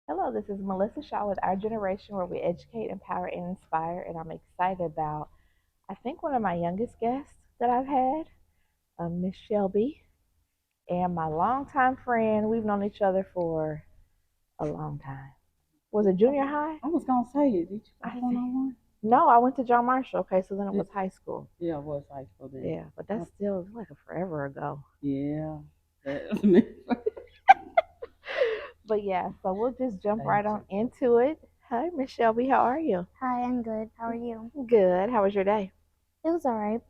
Hello, this is Melissa Shaw with Our Generation, where we educate, empower, and inspire. And I'm excited about, I think, one of my youngest guests that I've had, Miss Shelbie, and my longtime friend. We've known each other for a long time. Was it junior high? I was gonna say it. Did you I go one think. on one? No, I went to John Marshall. Okay, so then it Yeah, was high school. yeah, it was high school then. Yeah, but that's still like a forever ago. Yeah, that's me. But yeah, so we'll just jump Thank right on you. into it. Hi, Miss Shelby. How are you? Hi, I'm good. How are you? Good. How was your day? It was alright.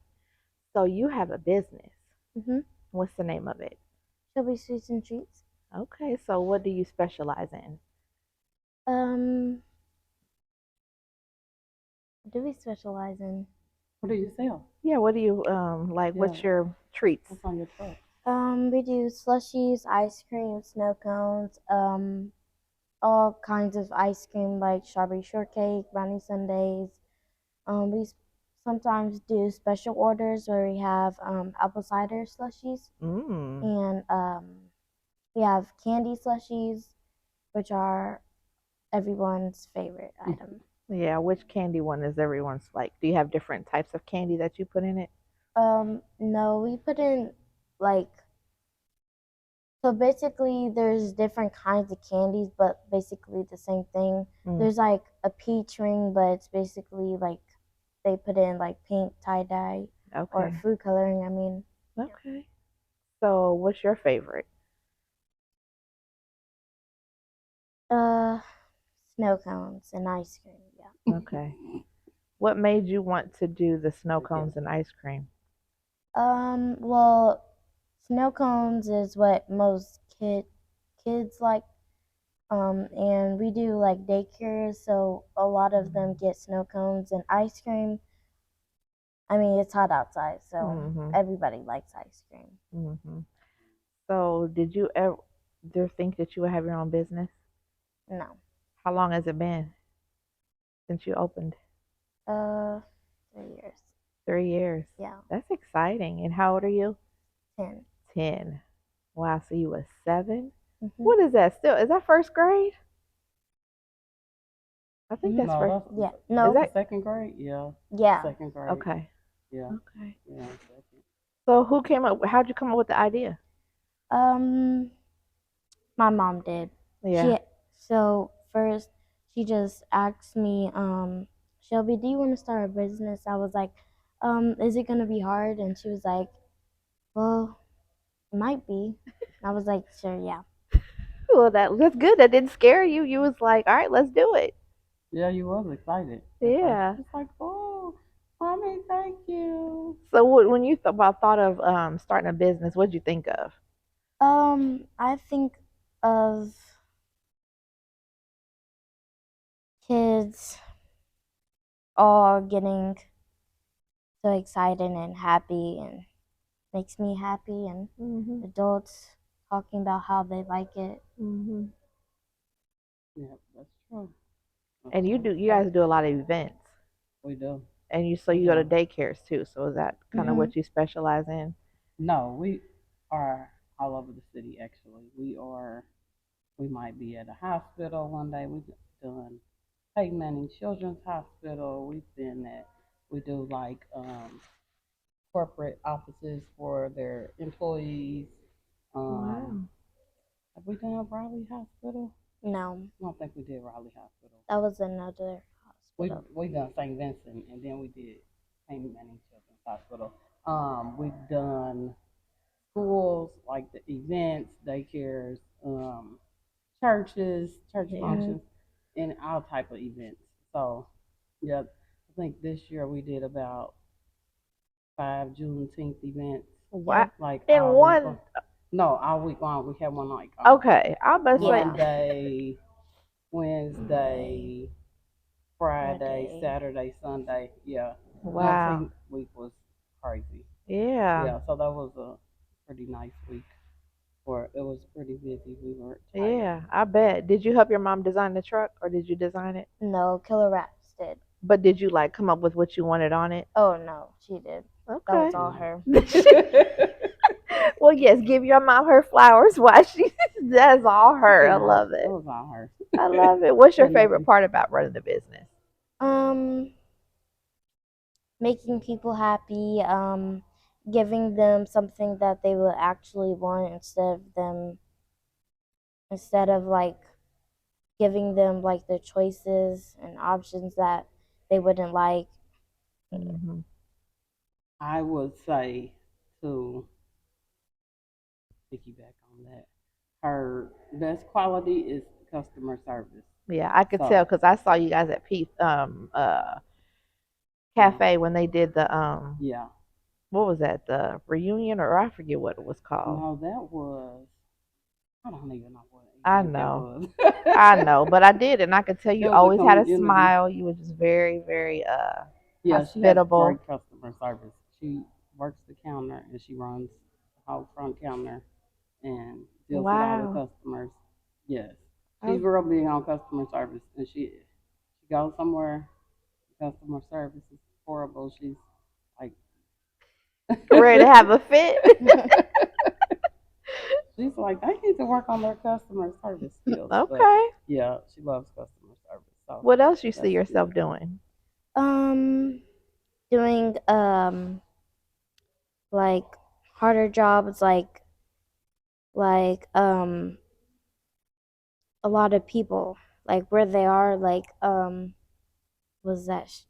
So you have a business. Mhm. What's the name of it? Shelby Sweets and Treats. Okay, so what do you specialize in? Um, what do we specialize in? What do you sell? Yeah, what do you like? Yeah, What's your treats? what's on your truck? We do slushies, ice cream, snow cones, all kinds of ice cream like strawberry shortcake, brownie sundaes. We sometimes do special orders where we have apple cider slushies, Mm. and we have candy slushies, which are everyone's favorite item. Yeah, which candy one is everyone's like? Do you have different types of candy that you put in it? No, we put in like so basically there's different kinds of candies, but basically the same thing. Mm. There's like a peach ring, but it's basically like they put in like pink tie dye or Okay. food coloring. I mean, Okay. So what's your favorite? uh, snow cones and ice cream. Yeah. Okay. What made you want to do the snow Yeah. cones and ice cream? Well, snow cones is what most kids like. And we do like daycares, so a lot of them get snow cones and ice cream. I mean, it's hot outside, so Mm-hmm. everybody likes ice cream. Mm-hmm. So did you ever think that you would have your own business? No. How long has it been since you opened? Uh, 3 years. 3 years. Yeah. That's exciting. And how old are you? 10. 10. Wow, so you was 7? Mhm. What is that still? Is that first grade? I think Mhm. that's No, first. Yeah. Is No. that second grade. Yeah, Yeah. second grade. okay? Yeah, Okay. yeah, second. So who came up? How'd you come up with the idea? Um, my mom did. Yeah. She so first she just asked me, Shelby, do you want to start a business? I was like, is it gonna be hard? And she was like, well, it might be. I was like, sure, yeah. Well, that's good. That didn't scare you. You was like, all right, let's do it. Yeah, you was excited at first. Yeah. It's like, oh, mommy, thank you. So when you thought of starting a business, what'd you think of? I think of kids all getting so excited and happy and makes me happy, and Mhm. adults talking about how they like it. Mhm. Yeah, that's true. That's And true. you guys do a lot of events, We do. and so We you go to do. daycares too. So is that kind of Mhm. what you specialize in? No, we are all over the city. Actually, we might be at a hospital one day. We've done Peyton Manning Children's Hospital. We've been at, we do like corporate offices for their employees. Um, Wow. have we done Raleigh Hospital? No, I don't think we did Raleigh Hospital. that was another We hospital. we done St. Vincent, and then we did Peyton Manning Children's Hospital. We've done schools like the events, daycares, churches, church Yeah. Mhm. functions, and all type of events. So yeah, I think this year we did about 5 Juneteenth events, What? Yep. like In all week one? long. No, all week long. We had one like Okay, I was about to say. Yeah. Monday, Wednesday, Friday, Friday. Saturday, Sunday. Yeah, Wow. Juneteenth week was crazy. Yeah. Yeah, so that was a pretty nice week. For it was pretty busy. We were tired. Yeah. I bet. Did you help your mom design the truck, or did you design it? No, Killer Raps did. But did you like come up with what you wanted on it? Oh no, she did. That was Okay. all Yeah. her. Well, yes, give your mom her flowers while she that's all She her. said I no, love it it. was on her. I love it. What's your Had favorite nothing. part about running the business? Um, Making people happy, giving them something that they will actually want instead of like giving them like the choices and options that they wouldn't like. Hmm. I would say to piggyback on that, her best quality is customer service. Yeah, I could tell So because I saw you guys at Pete's yeah, Cafe when they did the yeah. what was that, the reunion, or I forget what it was called. No, that was. I don't even know what I event that know. was. I know, but I did, and I could tell It you was a always had a community. smile. You were just very, very Yeah, she has great hospitable. customer service. She works the counter and she runs the whole front counter and deals with all the Wow. customers. Yes, she's I'm real big on customer service, and she goes somewhere, customer service is horrible. She's like, ready to have a fit. she's like, they need to work on their customer service skills. But Okay. yeah, she loves customer service, so What else you see that's yourself good. doing? um, Doing like harder jobs like a lot of people like where they are like was that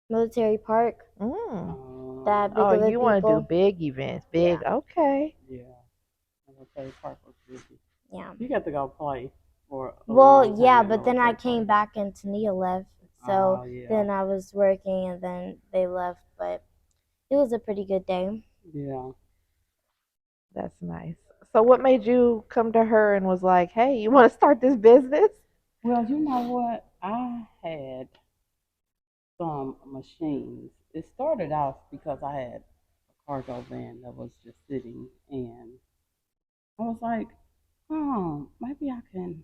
military park, Mm. that big Oh, of the you want to do people. big events, Yeah, big. Okay. Yeah, okay, park was busy. yeah. You got to go play for a long Well, time yeah, at but then I military came park. back and Tania left, so Oh yeah, then I was working and then they left, but it was a pretty good day. yeah. That's nice. So, what made you come to her and was like, "Hey, you want to start this business?" Well, you know what? I had some machines. It started off because I had a cargo van that was just sitting, and I was like, oh, maybe I can.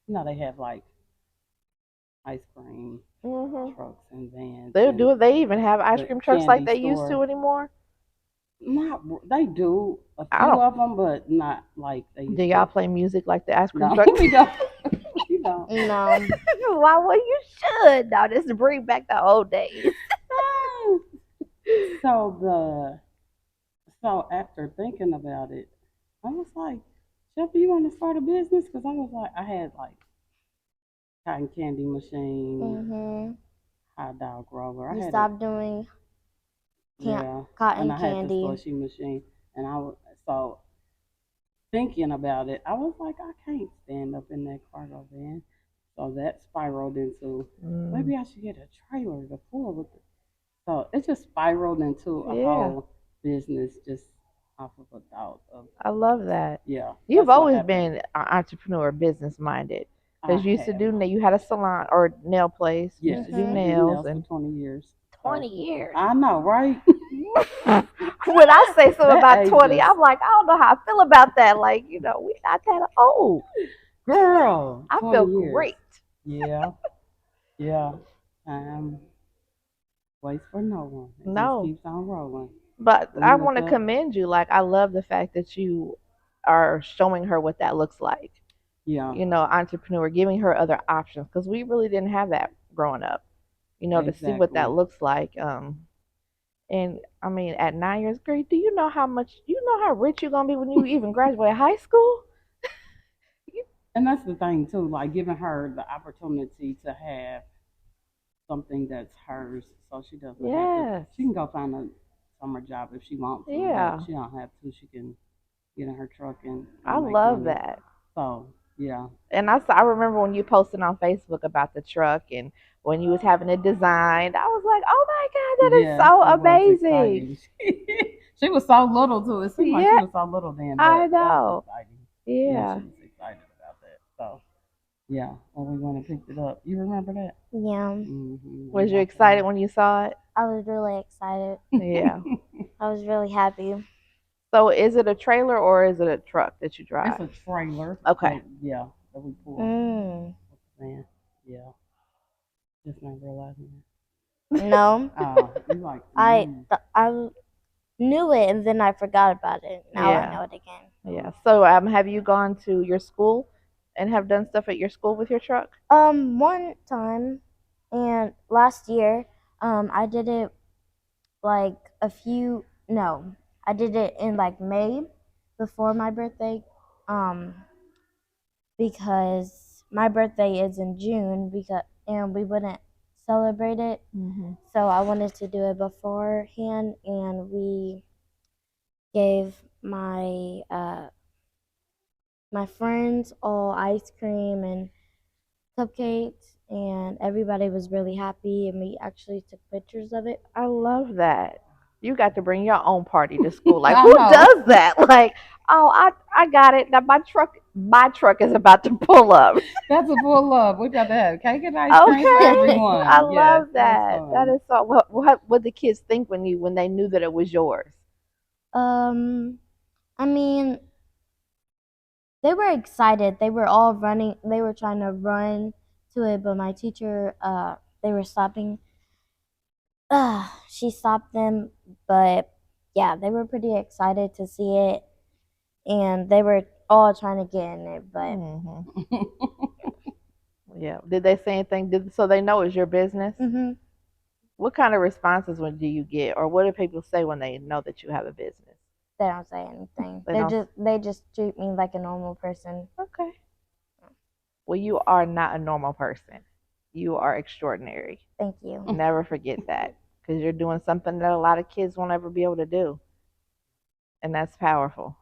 They have like ice cream Mhm. trucks and vans They'll and do it. They even have ice the cream trucks like candy they used store. to anymore. Not they do a I few don't. of them, but not like they Do used y'all to. play music like the ice cream No, truck? we don't. We don't. No. Why? Well, you should. Now, just to bring back the old days. So so after thinking about it, I was like, Shelby, you want to start a business? Because I was like, I had like cotton candy machine, Mhm. hot dog roller. I You had a stopped doing yeah, and cotton I had the candy. slushy machine, and I was so thinking about it. I was like, I can't stand up in that cargo van. So that spiraled into Mm, maybe I should get a trailer to pull with it. So it just spiraled into a yeah, whole business just off of a thought of I love that. yeah, You've that's what always happened. been an entrepreneur, business minded. I Because you used to have. do, you had a salon or nail place. You used Yes, to do Mhm. I did nails nails for and 20 years. So 20 years. I know, right? When I say something That about 20, ages. I'm like, I don't know how I feel about that. Like, we not that old. Girl, I 20 feel years. great. Yeah, yeah. Um, waits for no one. It just No, keeps on rolling. but We I look want to up. commend you. Like, I love the fact that you are showing her what that looks like. Yeah, Entrepreneur, giving her other options because we really didn't have that growing up. To see what that exactly. looks like. And I mean, at 9 years grade, do you know how much? You know how rich you're gonna be when you even graduate high school? And that's the thing too, like giving her the opportunity to have something that's hers, so she doesn't have to. Yes, She can go find a summer job if she wants to, but yeah, she don't have to. She can get in her truck I and make love money. that. So yeah, And I remember when you posted on Facebook about the truck and when you was having it designed, I was like, oh my god, that is yes, so it was amazing. exciting. She was so little too. It seemed like she Yeah, was so little then, I but that was know. exciting. Yeah, Yeah. she was excited about that. So yeah, when we went and picked it up, you remember that? Yeah, We Was you walked excited around. when you saw it? I was really excited. Yeah. I was really happy. So is it a trailer or is it a truck that you It's drive? a trailer Okay. that yeah that we pull Mm. with the van. Yeah, just not realizing that. No, You like to I move. th- I knew it and then I forgot about it. Now I Yeah. know it again. Yeah. So, have you gone to your school and have done stuff at your school with your truck? One time, and last year, I did it like a few. No, I did it in like May before my birthday. Um, because my birthday is in June and we wouldn't celebrate it. Mhm. So I wanted to do it beforehand, and we gave my friends all ice cream and cupcakes, and everybody was really happy, and we actually took pictures of it. I love that. You got to bring your own party to school. Like, I who know. does that? Like, oh, I got it. Now my truck is about to pull up. That's a full love. We got to have cake and ice cream for Okay. I everyone. Yes, love that's that. That fun. is so what the kids think when they knew that it was yours. um, I mean, they were excited. They were all running. They were trying to run to it, but my teacher, they were stopping. She stopped them, but yeah, they were pretty excited to see it, and they were all trying to get in it. But Hmm. Yeah. Did they say anything? So they know it's your business? hmm What kind of responses do you get, or what do people say when they know that you have a business? they don't say anything. They don't. They just treat me like a normal person. Okay. Well, you are not a normal person. You are extraordinary. Thank you. Never forget that because you're doing something that a lot of kids won't ever be able to do, and that's powerful.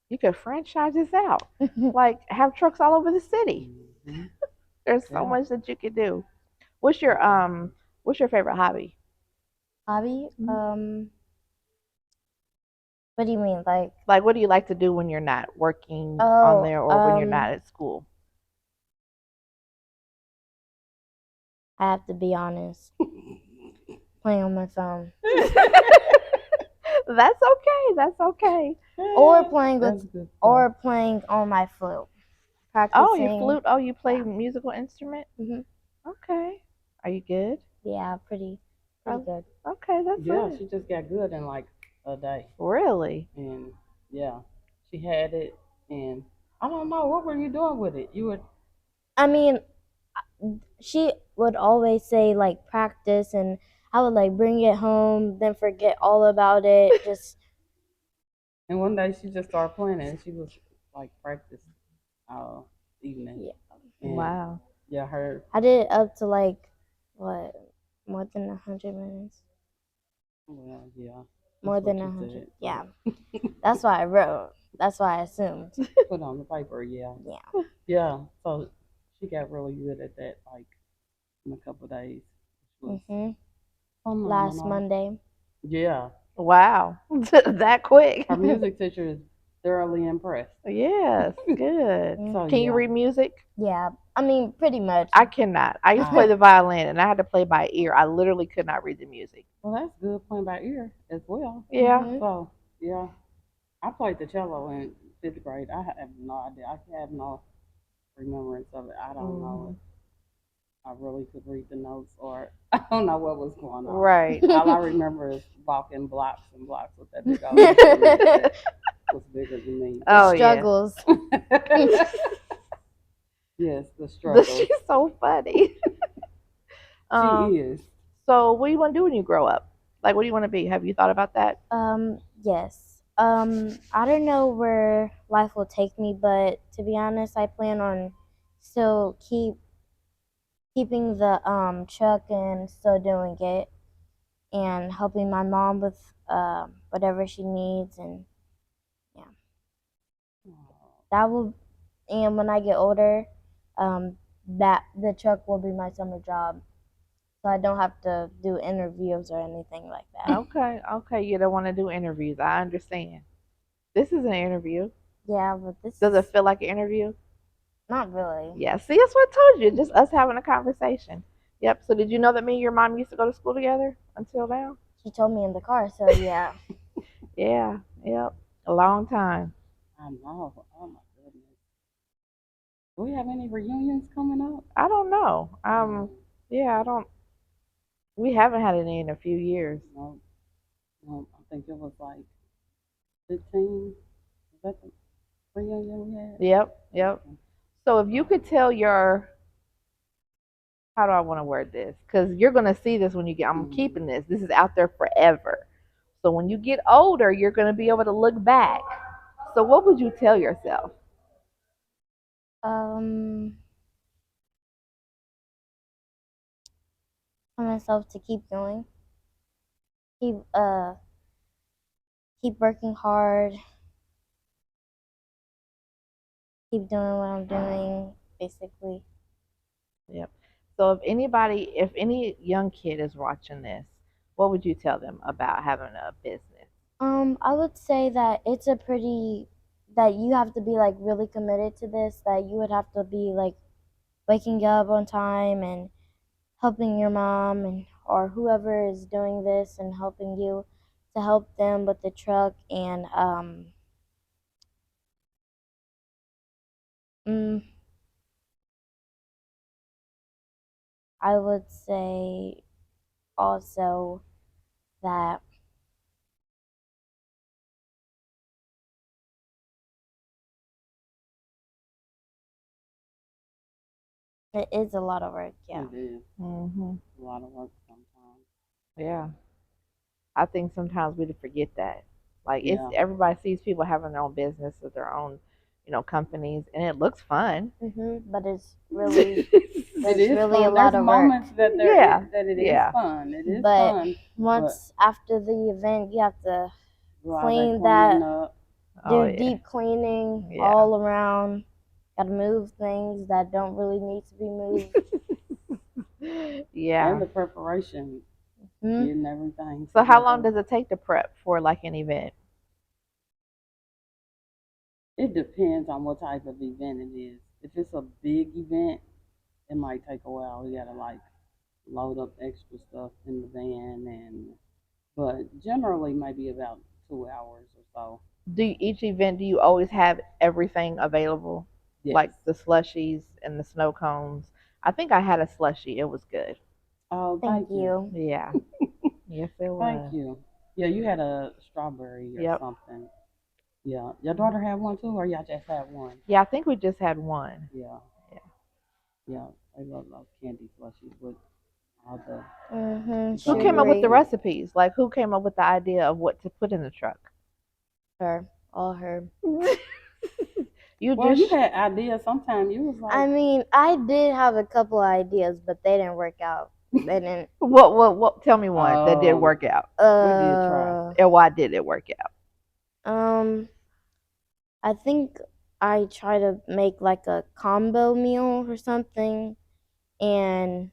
You could franchise this out, like have trucks all over the city. Mhm. There's so Yeah. much that you could do. What's your favorite hobby? Hobby? Mhm. What do you mean? Like, Like, what do you like to do when you're not working on oh, there or when you're not at school? I have to be honest. Playing on my phone That's okay. That's okay. or playing with That's good stuff. or playing on my flute, Oh, you practicing. flute. Oh, you play Yeah. musical instrument. hmm Okay. Are you good? Yeah, pretty Oh, good. okay. That's Yeah, good. she just got good in like a day. Really? And yeah, she had it. And I don't know, what were you doing with it? You were, I mean, she would always say like practice, and I would like bring it home, then forget all about it. Just and one day she just started playing it and she was like practice all evening. yeah. And Wow. yeah, her, I did it up to like what more than 100 minutes. well, yeah, More that's than what a you hundred. said. Yeah, But that's why I wrote. That's why I assumed. put on the paper, yeah. Yeah. Yeah, so she got really good at that like in a couple of days, which was Mhm. Last phenomenal. Monday. Yeah, Wow. That quick. our music teacher is thoroughly impressed. Yes. Good. Mhm. So Can you yeah, read music? Yeah. I mean, pretty much. I cannot. I used to play I the violin and I had to play by ear. I literally could not read the music. well that's good playing by ear as well. Yeah. Mhm. So yeah, I played the cello in fifth grade. I have no idea. I have no remembrance of it. I don't know Hmm. if I really could read the notes or I don't know what was going on. Right. All I remember is walking blocks and blocks with that big old instrument that was bigger than me. The Oh So yeah. struggles. yes, the She's struggles. so funny. She Um. is. So, what do you want to do when you grow up? Like, what do you want to be? Have you thought about that? Yes. I don't know where life will take me, but to be honest, I plan on still keeping the truck and still doing it and helping my mom with whatever she needs, and yeah, that will. And when I get older, that the truck will be my summer job, so I don't have to do interviews or anything like that. Okay. Okay. You don't want to do interviews. I understand. This is an interview. Yeah, but this Does it is feel like an interview? not really. Yeah. See, that's what I told you. Just us having a conversation. Yep. So, did you know that me and your mom used to go to school together until now? She told me in the car, so yeah. Yeah. Yep. A long time. I know. Oh my goodness. Do we have any reunions coming up? I don't know. No, Yeah. I don't. We haven't had any in a few years. no, no. I think it was like 15. Was that the reunion we had? Yep, yep. Okay. So if you could tell your, how do I want to word this? Because you're gonna see this when you get. I'm Mm. keeping this. This is out there forever. So when you get older, you're gonna be able to look back. So what would you tell yourself? Um, for myself to keep going, keep keep working hard, keep doing what I'm doing, basically. Yep. So if any young kid is watching this, what would you tell them about having a business? I would say that it's a pretty that you have to be like really committed to this. That you would have to be like waking up on time and helping your mom and or whoever is doing this and helping you to help them with the truck and mm, I would say also that it is a lot of work. Yeah. It is Hmm. a lot of work sometimes. Yeah. I think sometimes we forget that. Like it's Yeah, everybody sees people having their own business or their own, companies, and it looks fun. But it's really it it's is really a fun. There's lot of work. moments that Yeah, that it is yeah. fun. It is But fun, but once after the event, you have to do all that clean cleaning that, up. Oh do yeah, deep cleaning yeah. all around. Got to move things that don't really need to be moved. And Yeah. the preparation, Hmm? getting everything So how long together. does it take to prep for like an event? It depends on what type of event it is. If it's a big event, it might take a while. You gotta like load up extra stuff in the van, and but generally maybe about 2 hours or so. Each event, do you always have everything available, Yes. like the slushies and the snow cones? I think I had a slushie. It was good. Oh, Thank thank you. you. Yeah. Yes, it Thank was. you. Yeah, you had a strawberry or Yep. something. Yeah. Your daughter had one too, or y'all just had one? Yeah, I think we just had one. Yeah. Yeah. Yeah. I love those candy slushies with all the Who Sugar came up gummies with the great. and recipes? Like, who came up with the idea of what to put in the truck? Her. All her. You well, you just had ideas. Sometimes you was I like, mean, I did have a couple of ideas, but they didn't work out. They didn't. what? Tell me one that did um, work out, we did try. and why did it work out? Um, I think I try to make like a combo meal or something, and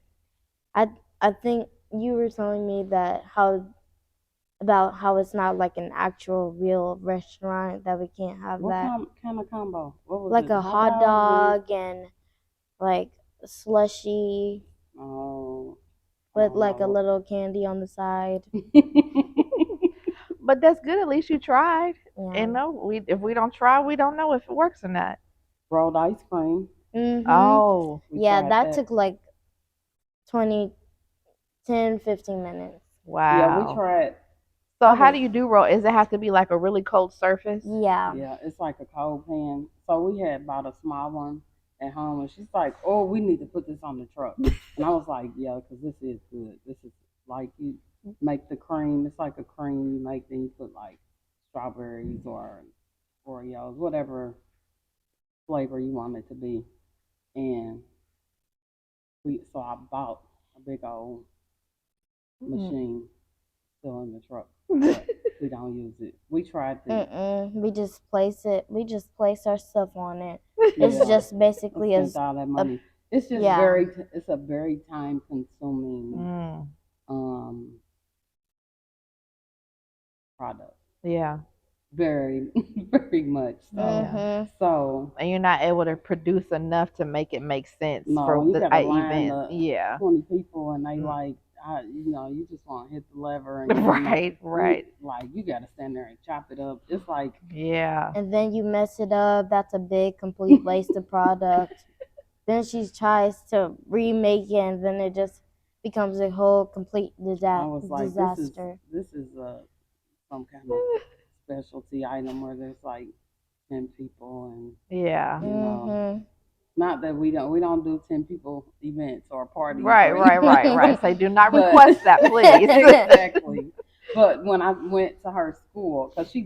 I I think you were telling me that how about how it's not like an actual real restaurant that we can't have What that. kind of combo? What was Like it? a Hot hot dog with dog and like slushy oh, I with don't like a know. little candy on the side. But that's good. At least you tried. Yeah. And no, we if we don't try, we don't know if it works or not. Rolled ice cream. Mhm. Oh, We Yeah, tried that that. took like 20, 10, 15 minutes. Yeah, we wow. tried. So I how was do you do roll? Does it have to be like a really cold surface? Yeah. yeah, it's like a cold pan. So we had bought a small one at home, and she's like, "Oh, we need to put this on the truck." And I was like, "Yeah, because this is good. This is like you make the cream. It's like a cream you make, then you put like strawberries or Oreos, whatever flavor you want it to be." And so I bought a big old Mm. machine still in the truck, but we don't use it. We tried to, We just place it. We just place our stuff on it. It's yeah, just I basically spent as all that a money. It's just yeah. it's a very time consuming Mm. um product. Yeah, Very, very much so. yeah. Mhm. So And you're not able to produce enough to make it make sense no, for when you the got a line event. of Yeah. 20 people and they Mm. like, you just want to hit the lever and Right, you right. like you got to stand there and chop it up. It's like Yeah. And then you mess it up. That's a big complete waste of product. Then she tries to remake it, and then it just becomes a whole complete I was like, disaster. this is a some kind of specialty item where there's like 10 people and Yeah. Mhm. not that we don't do 10 people events or parties Right, or right, right, anything. right. Say, do not But request that, please. exactly. But when I went to her school, because she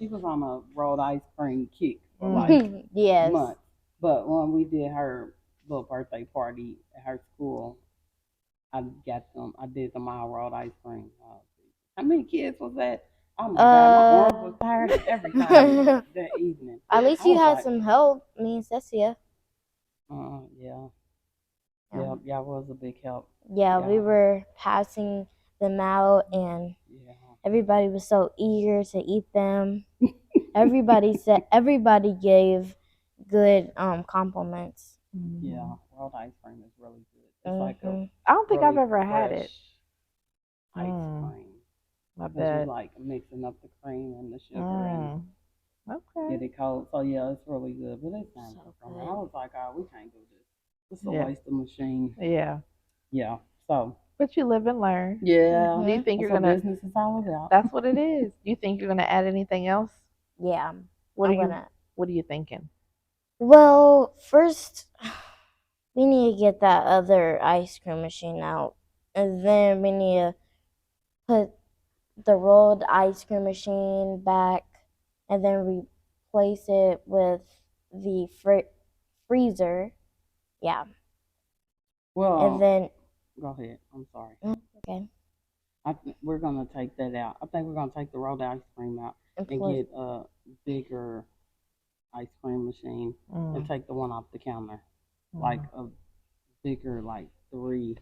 was on a rolled ice cream kick for like Yes. months. But when we did her little birthday party at her school, I did them all rolled ice cream. How many kids was that? Oh my God, my arms was tired and everything that evening. At least I you was had like, some help. Me and Cecilia. yeah, Yeah. yeah, was a big help. Yeah, we Yeah, were passing them out, and yeah. everybody was so eager to eat them. Everybody gave good compliments. Yeah, Mhm. rolled ice cream is really good. It's like a Mhm. I don't think I've really ever had fresh it. ice Mm, cream I because you bet. like mixing up the cream and the sugar and Mm, okay. get it cold. So yeah, it's really good. But it's time for So summer. I good. was like, oh, we can't do this. It's a Yeah. waste of machine. Yeah. Yeah. So But you live and learn. yeah, Do you Mhm. think that's you're what gonna? business is all about. That's what it is. Do you think you're gonna add anything else? Yeah, What are I'm you? gonna. What are you thinking? Well, first we need to get that other ice cream machine out, and then we need to put the rolled ice cream machine back, and then replace it with the freezer. Yeah, and Well, then go ahead. I'm sorry. okay, We're gonna take that out. I think we're gonna take the rolled ice cream out and and put get a bigger ice cream machine and Mm, take the one off the counter, like mm, a bigger, like 3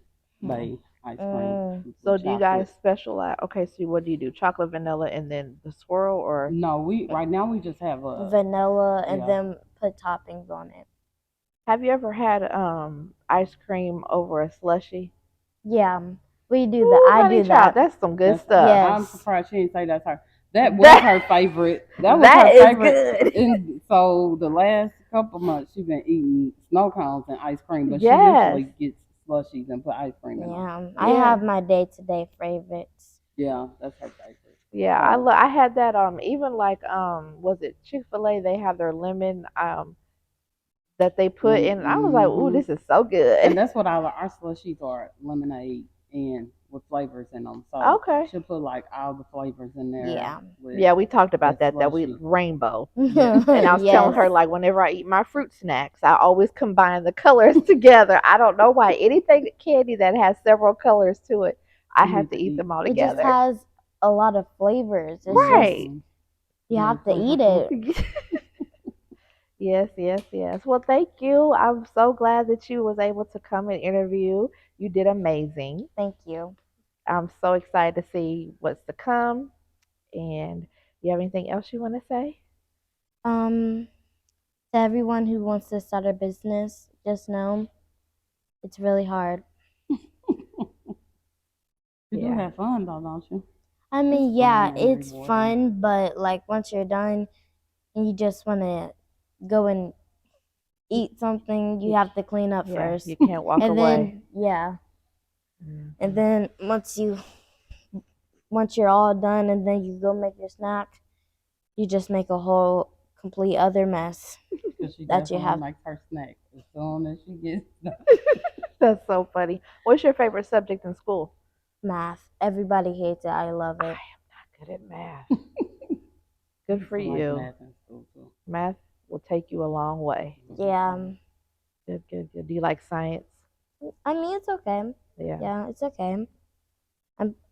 bay ice cream mm, So with do you guys chocolate. specialize? Okay, so what do you do? Chocolate, vanilla, and then the swirl, or No, we right now we just have a vanilla, and yeah. then put toppings on it. have you ever had ice cream over a slushy? Yeah, we do that. Ooh, I honey do child, that. that's some good That's stuff. I'm Yes, surprised she didn't say that's her. That was That her favorite. That was that her is favorite. good. And so the last couple months she's been eating snow cones and ice cream, but she Yes. usually gets slushies and put ice cream in them. yeah. I Yeah. have my day-to-day favorites. Yeah, that's her favorite. Yeah, So I had that even like was it Chick-fil-A, they have their lemon that they put in. I was like, "Ooh, mm-hmm. this is so And good." that's what our slushies are: lemonade and with flavors in them. So Okay. she'll put like all the flavors in there Yeah. with Yeah, we talked about that that we slushie. rainbow. Yes. And I was telling Yes. her like whenever I eat my fruit snacks, I always combine the colors together. I don't know why. Anything candy that has several colors to it, I You have need to to eat eat. them all It just together. has a lot of flavors. It's just Right. Mm-hmm. you Very have to eat flavorful. it. Yes, yes, yes. Well, thank you. I'm so glad that you was able to come and interview. You did amazing. Thank you. I'm so excited to see what's to come. And you have anything else you want to say? Um, to everyone who wants to start a business, just know it's really hard. You do Yeah. have fun though, don't you? I It's mean, fun yeah, and it's rewarding. fun, but like once you're done and you just want to go and eat something, you You, have to clean up yeah, first. you can't walk And away. then, yeah. And Hmm. then once you're all done and then you go make your snack, you just make a whole complete other mess Because she that you definitely have makes her snack as soon as she gets done. That's so funny. What's your favorite subject in school? math. Everybody hates it. I love I it. am not good at math. I Good used for to like you. math in school too. Math will take you a long way. Yeah. Mm-hmm. Good, good, good. Do you like science? I mean, it's okay. Yeah. Yeah, it's okay.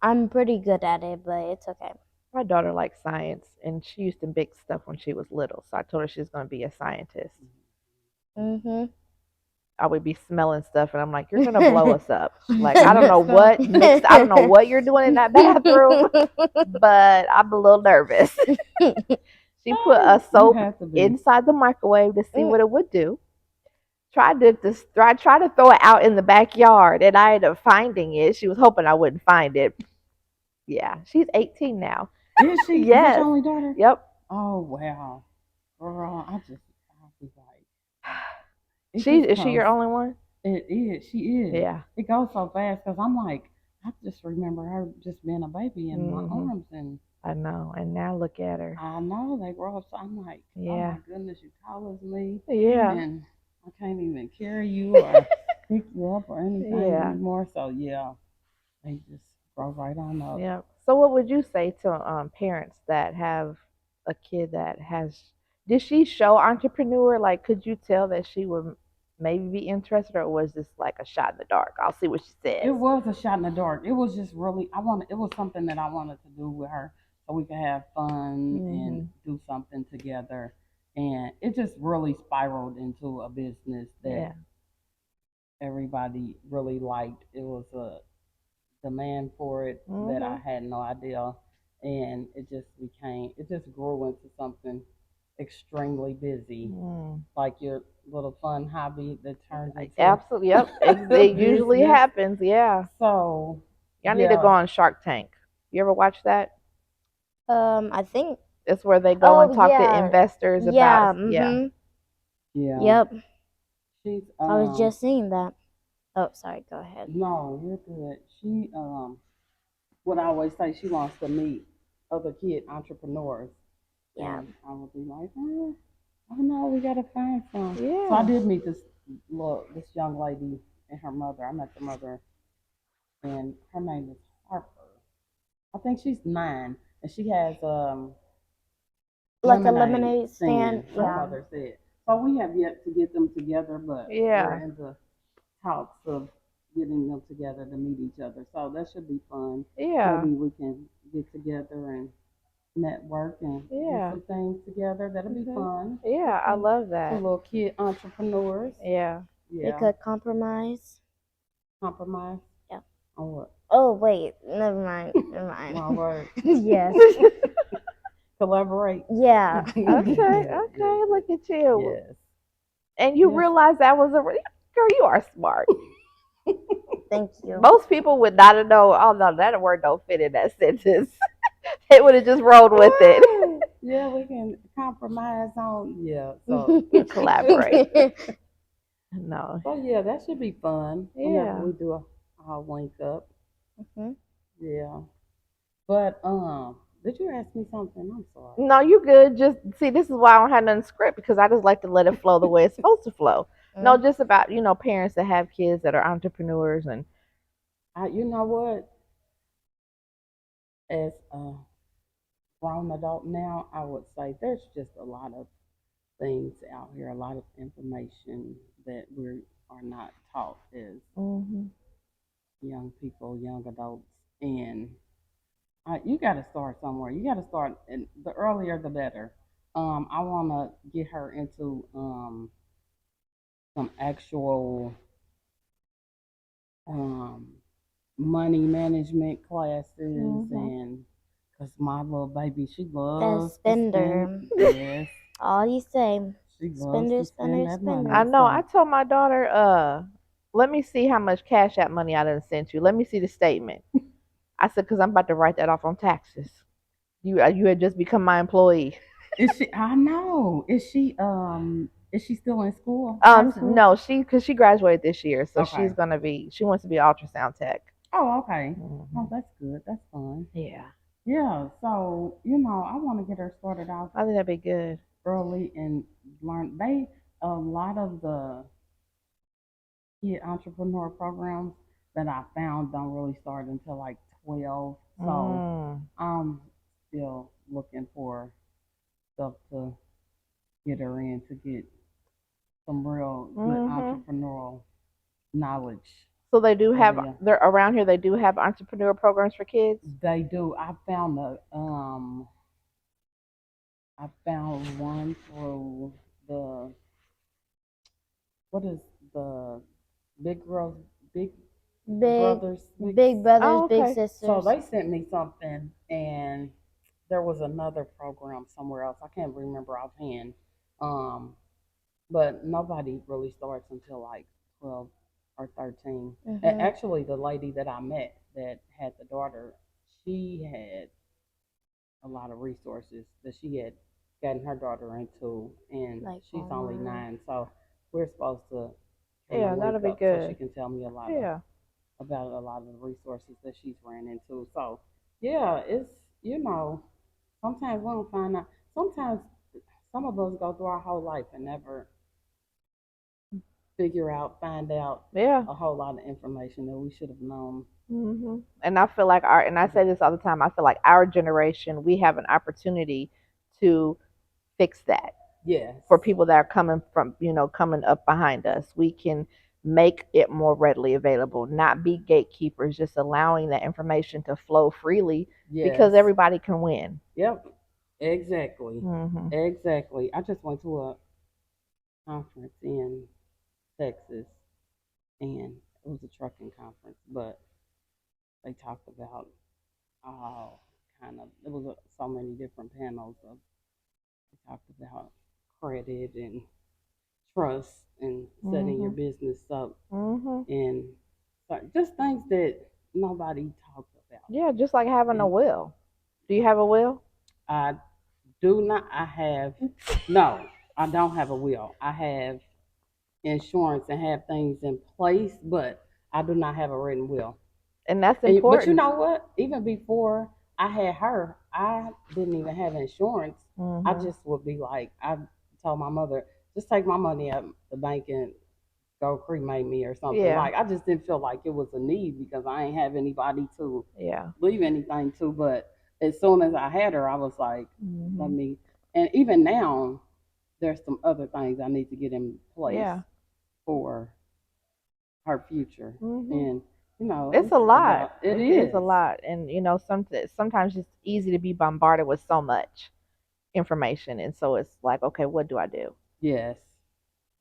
I'm pretty good at it, but it's okay. My daughter likes science, and she used to bake stuff when she was little. So I told her she's going to be a scientist. Mhm. I would be smelling stuff, and I'm like, "You're going to blow us up." Like I Some don't good know stuff. what mixed. I don't know what you're doing in that bathroom, but I'm a little nervous. She put a You soap have to be. inside the microwave to see what it would do. Tried to throw it out in the backyard, and I ended up finding it. She was hoping I wouldn't find it. Yeah, she's 18 now. Is she? Is that your Yes. only daughter? Yep. Oh wow, girl, I'll be like, it She just is she goes. your only one? It is. She is. Yeah. It goes so fast because I'm like, I just remember her just being a baby in my Mhm. arms, and I know. And now look at her. I know they grow up. So I'm like, oh Yeah. my goodness, you tall as me, Yeah. and I can't even carry you or pick you up or anything Yeah. anymore. So yeah, they just grow right on up. Yeah. So what would you say to parents that have a kid that has did she show entrepreneur? Like could you tell that she would maybe be interested or was this like a shot in the dark? I'll see what she It says. was a shot in the dark. It was just really I wanted. It was something that I wanted to do with her, so we could have fun and Mhm. do something together. And it just really spiraled into a business that Yeah. everybody really liked. It was a demand for it that I Mhm. had no idea, and it just grew into something extremely busy, Mm. like your little fun hobby that turned into Absolutely. Yep. a It usually business. happens. Yeah. So Y'all need to go yeah, on Shark Tank. You ever watch that? I think. It's where they go and Oh talk to yeah, investors about yeah. yeah. yeah, Yep. she's I was just seeing that. Oh, sorry. Go ahead. no, you're good. She what I always say, she wants to meet other kid entrepreneurs, Yeah. and I would be like, oh no, we gotta find some. So I Yeah. did meet this young lady and her mother. I met the mother, and her name is Harper. I think she's 9, and she has Like a lemonade lemonade stand. stand. Her Yeah. mother said. So we have yet to get them together, but we're Yeah. in the talks of getting them together to meet each other. So that should be fun. Yeah. Maybe we can get together and network and do Yeah. some things together. That'll be Mhm. fun. Yeah, I Two, love two that. little kid entrepreneurs. Yeah. They Yeah. could compromise. Compromise Yeah. on what? Oh wait, never mind. Never Wrong mind. word. Yes. Collaborate. Yeah. Okay, Yeah, yeah, okay, look at you. yes. And you Yes. realize that was a girl, you are smart. Thank you. Most people would not have known, oh no, that word don't fit in that sentence. They would have just rolled with it. Yeah, we can compromise on. Yeah, so. Collaborate. No. So yeah, that should be fun whenever Yeah. we do a link up. hmm Yeah. But did you ask me something? I'm sorry. No, you good. Just see, this is why I don't have nothing script because I just like to let it flow the way it's supposed to flow. No, just about parents that have kids that are entrepreneurs and You know what? As a grown adult now, I would say there's just a lot of things out here, a lot of information that we are not taught as hmm young people, young adults, and you got to start somewhere. You got to start, and the earlier the better. I want to get her into some actual um, money management classes, hmm and because my little baby, she A loves to spend. spender. Yes, All you say. she loves Spender, to spend spender, that I money. spender. know. I So told my daughter, let me see how much cash app money I done sent you. Let me see the statement. I said, because I'm about to write that off on taxes. You had just become my employee. is she? I know. Is she? Is she still in school? High school? No, because she graduated this year, so Okay. she wants to be an ultrasound tech. Oh, okay. hmm Oh, that's good. That's fun. Yeah, Yeah. So I want to get her started off I think that'd be good. early and learn. A lot of the kid entrepreneur programs that I found don't really start until like 12. So Mm. I'm still looking for stuff to get her in to get some real good hmm entrepreneurial knowledge So they do have early. Yeah. they're around here. They do have entrepreneur programs for kids. They do. I found one through the what is the Big Girls Big Big, Brothers Big. big brothers, Oh, big okay. So sisters. they sent me something, and there was another program somewhere else. I can't remember offhand. Um, but nobody really starts until like 12 or 13. And Mhm. actually, the lady that I met that had the daughter, she had a lot of resources that she had gotten her daughter into, and Like she's only online. 9, so we're supposed to kind of Yeah, link that'll be up so she good. can tell me Yeah. about a lot of the resources that she's ran into. So yeah, it's sometimes we don't find out. Sometimes some of us go through our whole life and never find out Yeah. a whole lot of information that we should have known. And I feel like and I say this all the time, I feel like our generation, we have an opportunity to fix that. Yes. For people that are coming from, coming up behind us, we can make it more readily available, not be gatekeepers, just allowing that information to flow freely because Yes. everybody can win. Yep. Exactly. Hmm. Exactly. I just went to a conference in Texas, and it was a trucking conference, but they talked about all kind of. There was so many different panels of. They talked about credit and trust and setting your Hmm. business up, Hmm. and just things that nobody talks about. Yeah, just like having a And will. Do you have a will? I do not. I have no. I don't have a will. I have insurance and have things in place, but I do not have a written will. And that's But you important. know what? Even before I had her, I didn't even have insurance. I Hmm. just would be like, I told my mother, just take my money out the bank and go cremate me or something. Yeah. Like I just didn't feel like it was a need because I ain't have anybody to Yeah. leave anything to. But as soon as I had her, I was like, let Hmm. me. And even now, there's some other things I need to get in place Yeah. for her future. Hmm. And It's it's a lot. about it It is a is. lot, and sometimes it's easy to be bombarded with so much information, and so it's like, okay, what do I do? Yes.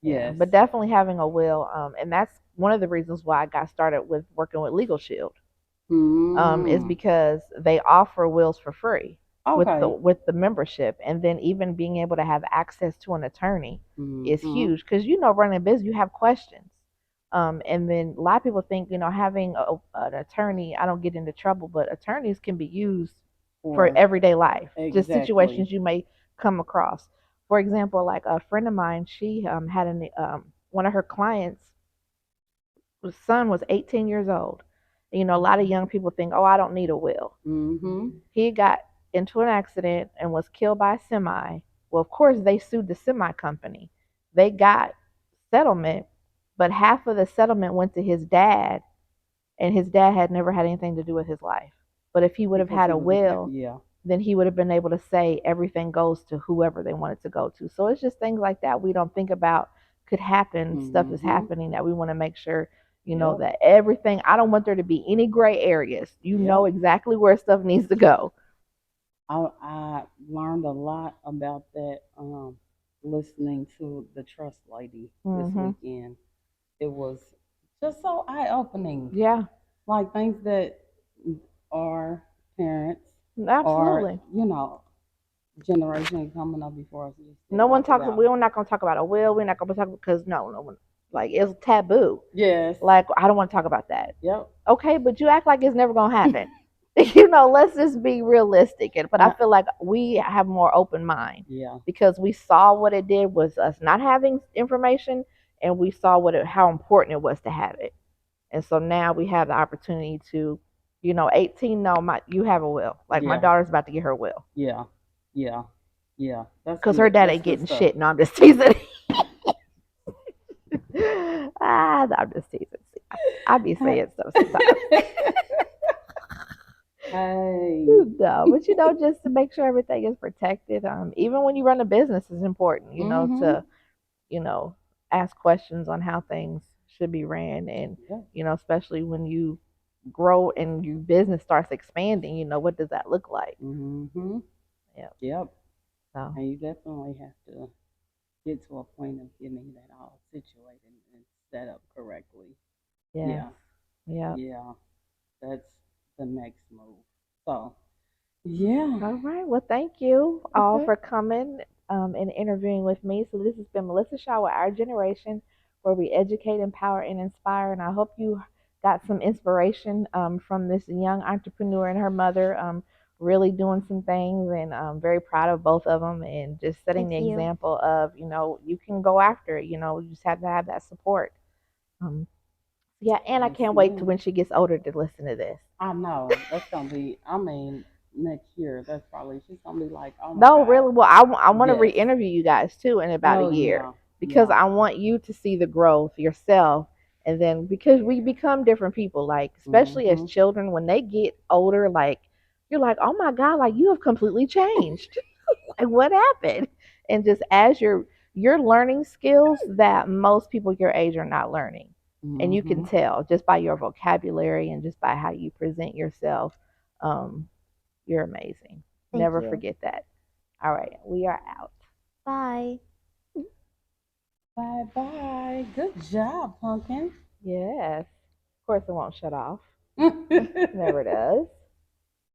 Yeah, Yes. but definitely having a will, and that's one of the reasons why I got started with working with Legal Shield, is Mm. because they offer wills for free Okay. with the membership, and then even being able to have access to an attorney is Mm-hmm. huge because running a business, you have questions. And then a lot of people think, having an attorney, I don't get into trouble, but attorneys can be used for Or everyday life, just exactly. situations you may come across. For example, like a friend of mine, she had one of her clients, his son was 18 years old. A lot of young people think, oh, I don't need a will. Mm-hmm. He got into an accident and was killed by a semi. Well, of course, they sued the semi company. They got settlement, but half of the settlement went to his dad, and his dad had never had anything to do with his life. But if he would have Because had he a was a will, yeah. then he would have been able to say everything goes to whoever they want it to go to. So it's just things like that we don't think about could happen. Stuff is Mm-hmm. happening that we want to make sure, Yep. that everything, I don't want there to be any gray areas. You know Yep. exactly where stuff needs to go. I learned a lot about that listening to the Trust Lady this Mhm. weekend. It was just so eye opening. Yeah. Like things that our parents or, Absolutely. generation coming up before us just No didn't one talk talks. about. We're not gonna talk about a will. We're not gonna talk because no one, like, it's taboo. Yes. Like, I don't want to talk about that. Yep. Okay, but you act like it's never gonna happen. Let's just be realistic. But I I, feel like we have more open mind yeah. because we saw what it did was us not having information, and we saw how important it was to have it. And so now we have the opportunity to, 18. No, you have a will. Like, my Yeah. daughter's about to get her will Yeah. Yeah. Yeah. That's because her good. dad That's ain't good getting stuff. shit. No, I'm just teasing. No, I'm just teasing. I be saying stuff sometimes. Hey. No, but just to make sure everything is protected. Even when you run a business, it's important, Mm-hmm. to you know ask questions on how things should be ran, and Yeah. especially when you grow and your business starts expanding. What does that look like? Mm-hmm. Yeah. Yep. So And you definitely have to get to a point of getting that all situated and set up correctly. yes. Yeah. Yeah. Yeah. That's the next move. So, yeah. All right. Well, thank you all Okay. for coming and interviewing with me. So this has been Melissa Shaw with Our Generation, where we educate, empower, and inspire. And I hope you got some inspiration from this young entrepreneur and her mother, really doing some things. And I'm very proud of both of them, and just setting Thank the you. example of, you can go after it. You just have to have that support. Um, yeah, and I Yes, can't wait to ma'am. when she gets older to listen to this. I know. That's gonna be I mean, next year. That's probably she's gonna be like, oh my No, god, really. Well, I want to yes. re-interview you guys too in about a Oh year yeah, because yeah. I want you to see the growth yourself, and then because we become different people, like especially as Mhm. children, when they get older, like you're like, oh my god, like you have completely changed. Like what happened? And just as you're learning skills that most people your age are not learning, and you can Mhm. tell just by your vocabulary and just by how you present yourself. Um, you're amazing. Thank Never you. forget that. All right, we are out. Bye. Bye bye. Good job, pumpkin. Yes. Of course, it won't shut off. Never does.